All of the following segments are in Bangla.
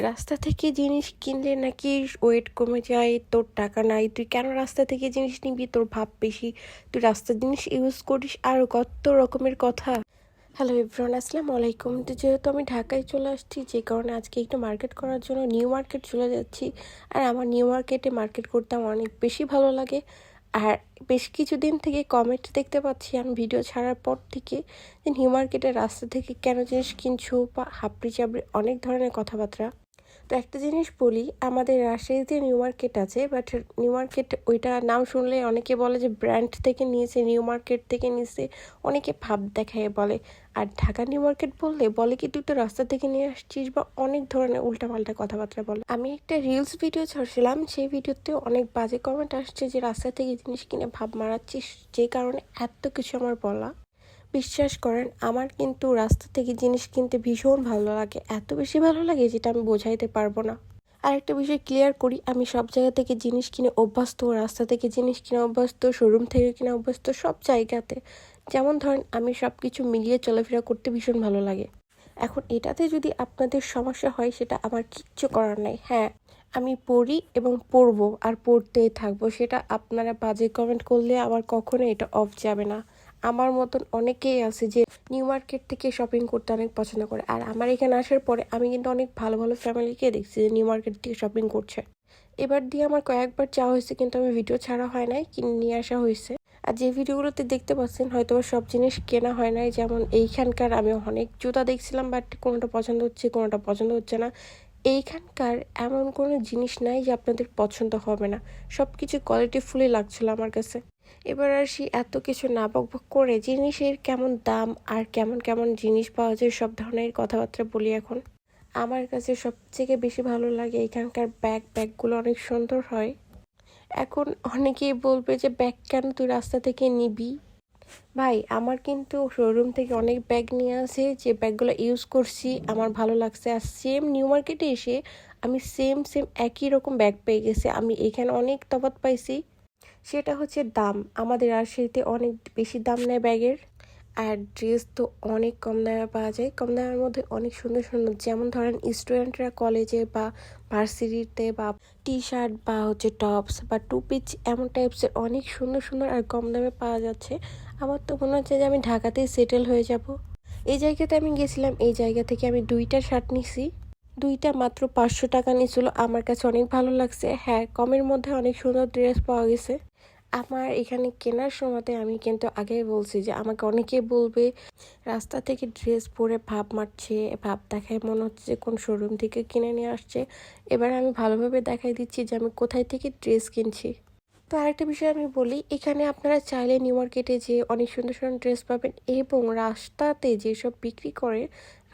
রাস্তা থেকে জিনিস কিনলে নাকি ওয়েট কমে যায়, তোর টাকা নাই, তুই কেন রাস্তা থেকে জিনিস নিবি, তোর ভাব বেশি, তুই রাস্তার জিনিস ইউজ করিস, আরও কত রকমের কথা। হ্যালো এভরিওয়ান, আসসালামু আলাইকুম। তো যেহেতু আমি ঢাকায় চলে আসছি, যে কারণে আজকে একটু মার্কেট করার জন্য নিউ মার্কেট চলে যাচ্ছি। আর আমার নিউ মার্কেটে মার্কেট করতে আমার অনেক বেশি ভালো লাগে। আর বেশ কিছুদিন থেকে কমেন্ট দেখতে পাচ্ছি আমি ভিডিও ছাড়ার পর থেকে, যে নিউ মার্কেটের রাস্তা থেকে কেন জিনিস কিনছো, বা হাবড়ি চাবড়ি অনেক ধরনের কথাবার্তা। তো একটা জিনিস বলি, আমাদের রাজশাহীতে নিউ মার্কেট আছে, বাট নিউ মার্কেট ওইটা নাম শুনলে অনেকে বলে যে ব্র্যান্ড থেকে নিয়েছে, নিউ মার্কেট থেকে নিয়েছে, অনেকে ভাব দেখায় বলে। আর ঢাকা নিউ মার্কেট বললে বলে কি তুই তো রাস্তা থেকে নিয়ে আসছিস, বা অনেক ধরনের উল্টাপাল্টা কথাবার্তা বলে। আমি একটা রিলস ভিডিও ছাড়ছিলাম, সেই ভিডিওতে অনেক বাজে কমেন্ট আসছে যে রাস্তা থেকে জিনিস কিনে ভাব মারাচ্ছিস, যে কারণে এত কিছু আমার বলা। বিশ্বাস করেন, আমার কিন্তু রাস্তা থেকে জিনিস কিনতে ভীষণ ভালো লাগে, এত বেশি ভালো লাগে যেটা আমি বোঝাইতে পারবো না। আর একটা বিষয় ক্লিয়ার করি, আমি সব জায়গা থেকে জিনিস কিনে অভ্যস্ত, রাস্তা থেকে জিনিস কিনে অভ্যস্ত, শোরুম থেকে কিনে অভ্যস্ত, সব জায়গাতে। যেমন ধরেন, আমি সব কিছু মিলিয়ে চলাফেরা করতে ভীষণ ভালো লাগে। এখন এটাতে যদি আপনাদের সমস্যা হয়, সেটা আমার কিচ্ছু করার নাই। হ্যাঁ, আমি পড়ি এবং পড়বো আর পড়তেই থাকবো, সেটা আপনারা বাজে কমেন্ট করলে আমার কখনো এটা অফ যাবে না। আমার মতন অনেকেই আছে যে নিউ মার্কেট থেকে শপিং করতে অনেক পছন্দ করে, আর আমার এখানে আসার পরে আমি কিন্তু অনেক ভালো ভালো ফ্যামিলিকে দেখছি যে নিউ মার্কেট থেকে শপিং করছে। এবার দিয়ে আমার কয়েকবার চাওয়া হয়েছে, কিন্তু আমি ভিডিও ছাড়া হয় নাই, কিনে নিয়ে আসা হয়েছে। আর যে ভিডিওগুলোতে দেখতে পাচ্ছেন, হয়তো সব জিনিস কেনা হয় নাই। যেমন এইখানকার আমি অনেক জুতা দেখছিলাম, বাট কোনোটা পছন্দ হচ্ছে, কোনোটা পছন্দ হচ্ছে না। এইখানকার এমন কোনো জিনিস নাই যে আপনাদের পছন্দ হবে না, সব কিছু কোয়ালিটিফুলি লাগছিল আমার কাছে। এবার আসি, এত কিছু না বকবক করে জিনিসের কেমন দাম আর কেমন কেমন জিনিস পাওয়া যায় সব ধরনের কথাবার্তা বলি এখন। আমার কাছে সবথেকে বেশি ভালো লাগে এখানকার ব্যাগগুলো অনেক সুন্দর হয়। এখন অনেকেই বলবে যে ব্যাগ কেন তুই রাস্তা থেকে নিবি। ভাই, আমার কিন্তু শোরুম থেকে অনেক ব্যাগ নিয়ে আসে, যে ব্যাগগুলো ইউজ করছি, আমার ভালো লাগছে। আর সেম নিউ মার্কেটে এসে আমি সেম সেম একই রকম ব্যাগ পেয়ে গেছি। আমি এখানে অনেক তফাৎ পাইছি, সেটা হচ্ছে দাম। আমাদের রাজশাহীতে অনেক বেশি দাম নেয় ব্যাগের। আর ড্রেস তো অনেক কম দামে পাওয়া যায়, কম দামের মধ্যে অনেক সুন্দর সুন্দর। যেমন ধরেন, স্টুডেন্টরা কলেজে বা ভার্সিটিতে বা টি শার্ট বা টপস বা টু পিচ এমন টাইপসের অনেক সুন্দর সুন্দর আর কম দামে পাওয়া যাচ্ছে। আমার তো মনে হচ্ছে যে আমি ঢাকাতেই সেটেল হয়ে যাব। এই জায়গাতে আমি গেছিলাম, এই জায়গা থেকে আমি 2টা শার্ট নিছি, 2টা মাত্র 500 টাকা নিয়েছিল। আমার কাছে অনেক ভালো লাগছে। হ্যাঁ, কমের মধ্যে অনেক সুন্দর ড্রেস পাওয়া গেছে। আমার এখানে কেনার সময়তে আমি কিন্তু আগেই বলছি যে আমাকে অনেকে বলবে রাস্তা থেকে ড্রেস পরে ভাব মারছে, ভাব দেখায় মনে হচ্ছে যে কোন শোরুম থেকে কিনে নিয়ে আসছে। এবার আমি ভালোভাবে দেখাই দিচ্ছি যে আমি কোথায় থেকে ড্রেস কিনছি। তো আরেকটা বিষয় আমি বলি, এখানে আপনারা চাইলে নিউ মার্কেটে যে অনেক সুন্দর সুন্দর ড্রেস পাবেন, এবং রাস্তাতে যেসব বিক্রি করে,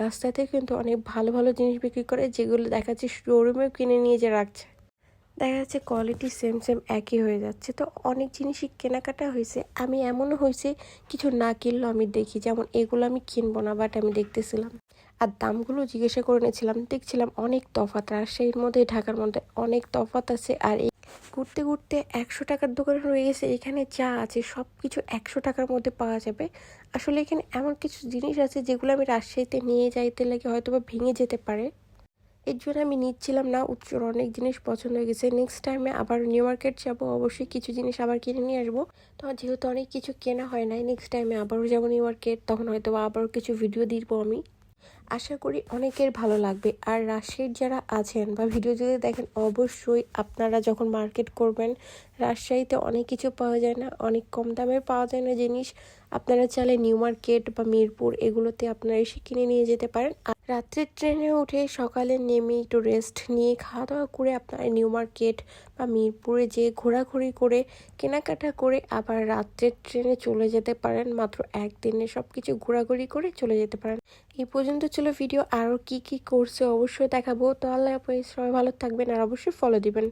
রাস্তাতে কিন্তু অনেক ভালো ভালো জিনিস বিক্রি করে, যেগুলো দেখা যাচ্ছে শোরুমেও কিনে নিয়ে যে রাখছে। দেখা যাচ্ছে কোয়ালিটি সেম সেম একই হয়ে যাচ্ছে। তো অনেক জিনিসই কেনাকাটা হয়েছে। আমি এমনও হয়েছে কিছু না কিনলেও আমি দেখি, যেমন এগুলো আমি কিনবো না, বাট আমি দেখতেছিলাম আর দামগুলো জিজ্ঞাসা করে নিয়েছিলাম, দেখছিলাম অনেক তফাৎ। রাজশাহীর মধ্যে ঢাকার মধ্যে অনেক তফাৎ আছে। আর ঘুরতে ঘুরতে 100 টাকার দোকান হয়ে গেছে, এখানে যা আছে সব কিছু 100 টাকার মধ্যে পাওয়া যাবে। আসলে এখানে এমন কিছু জিনিস আছে যেগুলো আমি রাজশাহীতে নিয়ে যাইতে লাগে হয়তো বা ভেঙে যেতে পারে, এর জন্য আমি নিচ্ছিলাম না। উচ্চর অনেক জিনিস পছন্দ হয়ে গেছে। নেক্সট টাইমে আবার নিউ মার্কেট যাবো, অবশ্যই কিছু জিনিস আবার কিনে নিয়ে আসবো। তো যেহেতু অনেক কিছু কেনা হয় নাই, নেক্সট টাইমে আবারও যাবো নিউ মার্কেট, তখন হয়তো আবারও কিছু ভিডিও দিব আমি। আশা করি অনেকের ভালো লাগবে। আর রাজশাহীর যারা আছেন বা ভিডিও যদি দেখেন, অবশ্যই আপনারা যখন মার্কেট করবেন, রাজশাহীতে অনেক কিছু পাওয়া যায় না, অনেক কম দামে পাওয়া যায় না জিনিস। আপনারা চাইলে নিউ মার্কেট বা মিরপুর এগুলোতে আপনারা এসে কিনে নিয়ে যেতে পারেন। আর রাত্রের ট্রেনে উঠে সকালে নেমে একটু রেস্ট নিয়ে খাওয়া দাওয়া করে আপনারা নিউ মার্কেট বা মিরপুরে যেয়ে ঘোরাঘুরি করে কেনাকাটা করে আবার রাত্রের ট্রেনে চলে যেতে পারেন। মাত্র একদিনে সব কিছু ঘোরাঘুরি করে চলে যেতে পারেন। এই পর্যন্ত ছিল ভিডিও, আরও কি কি করছে অবশ্যই দেখাবো। তো আল্লাহ হাফেজ, সবাই ভালো থাকবেন আর অবশ্যই ফলো দিবেন।